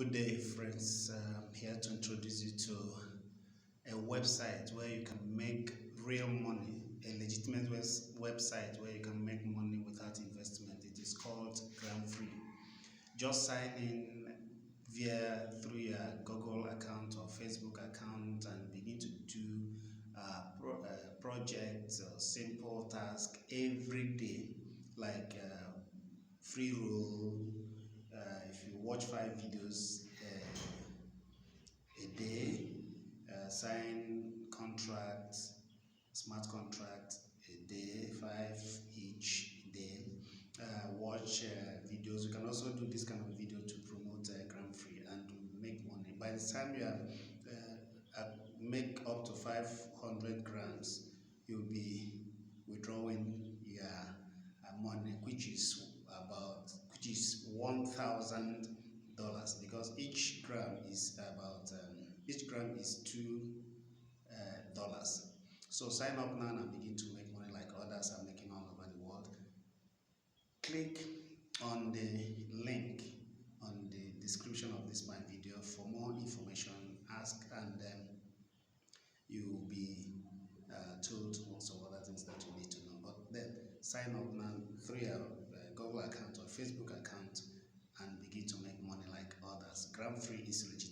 Good day, friends. I'm here to introduce you to a website where you can make real money, a legitimate website where you can make money without investment. It is called Gramfree. Just sign in through your Google account or Facebook account and begin to do projects or simple tasks every day, like free roll. If you watch 5 videos a day, sign contracts, smart contracts a day, 5 each day. Watch videos. You can also do this kind of video to promote Gramfree and to make money. By the time you make up to 500 grams, you'll be withdrawing your money, which is $1,000, because each gram is $2. So sign up now and begin to make money like others are making all over the world. Click on the link on the description of this my video for more information. Ask and you will be told most of other things that you need to know. But then sign up now through your Google account or Facebook account and begin to make money like others. Gramfree is legitimate.